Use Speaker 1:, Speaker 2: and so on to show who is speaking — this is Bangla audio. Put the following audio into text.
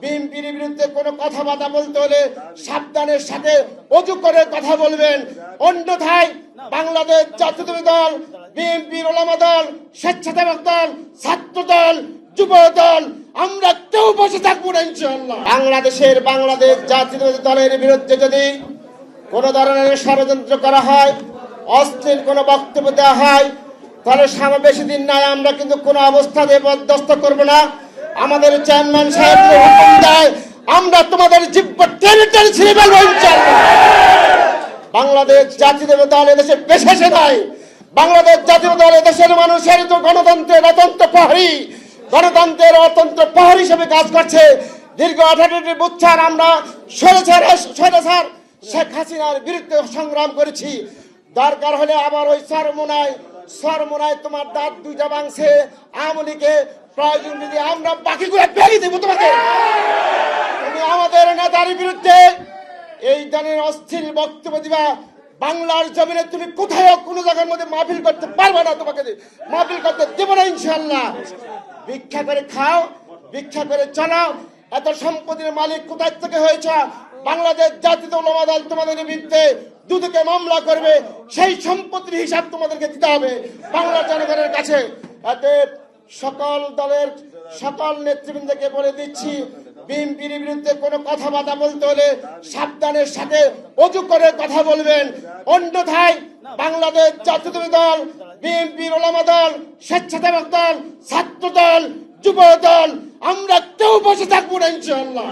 Speaker 1: বিএনপির বিরুদ্ধে কোনো কথাবার্তা বলতে হলে সাবধানের সাথে অজু করে কথা বলবেন। অন্যথায় বাংলাদেশ জাতীয়তাবাদী দল, বিএনপির ওলামা দল, স্বেচ্ছাসেবক দল, ছাত্র দল, যুব দল, আমরা কেউ বসে থাকবো না ইনশাআল্লাহ। বাংলাদেশ জাতীয়তাবাদী দলের বিরুদ্ধে যদি কোনো ধরনের ষড়যন্ত্র করা হয়, অশ্লীল কোনো বক্তব্য দেওয়া হয়, তাহলে বেশি দিন নাই আমরা কিন্তু কোনো অবস্থাতে বরদাস্ত করব না। আমাদের চেয়ারম্যান সাহেব হুকুম দেয়, আমরা তোমাদের জিব্বা টেনে টেনে ছিঁড়ে ফেলবো ইনশাআল্লাহ। বাংলাদেশ জাতীয়তাবাদী দল এদেশে পেশাসে নাই। বাংলাদেশ জাতীয় দল এদেশের মানুষের তো গণতন্ত্রের অতন্ত্র প্রহরী, গণতন্ত্রের অতন্ত্র প্রহরী হিসেবে কাজ করছে। দীর্ঘ 18টি বছর আমরা স্বৈরাচার শেখ হাসিনার বিরুদ্ধে সংগ্রাম করেছি। দরকার হলে আবার ওই সরমোনায় তোমার দাঁত দুইটা ভাঙছে আওয়ামী লীগে, প্রয়োজন যদি আমরা বাকিগুলো ভেঙে দেবো তোমাকে। তুমি আমাদের নেতার বিরুদ্ধে এই ধরনের অস্থির বক্তব্য দিবা, বাংলার জমিনে তুমি কোথাও কোনো জায়গার মধ্যে মাহফিল করতে পারবে না, তোমাকে মাহফিল করতে দেবো না ইনশাআল্লাহ। ভিক্ষা করে খাও, ভিক্ষা করে চলাও, এত সম্পত্তির মালিক কোথায় থেকে হয়েছ? বাংলাদেশ জাতীয় ওলামা দল তোমাদের বিরুদ্ধে দুদকে মামলা করবে, সেই সম্পত্তির হিসাব তোমাদেরকে দিতে হবে বাংলার জনগণের কাছে। এতে সকল দলের সকল নেতৃবৃন্দকে বলে দিচ্ছি, বিএনপির বিরুদ্ধে কোনো কথাবার্তা বলতে হলে সাবধানের সাথে অজু করে কথা বলবেন। অন্যথায় বাংলাদেশ জাতীয়তাবাদী দল, বিএনপির ওলামা দল, স্বেচ্ছাসেবক দল, ছাত্র দল, যুব দল, আমরা কেউ বসে থাকবো না ইনশাআল্লাহ।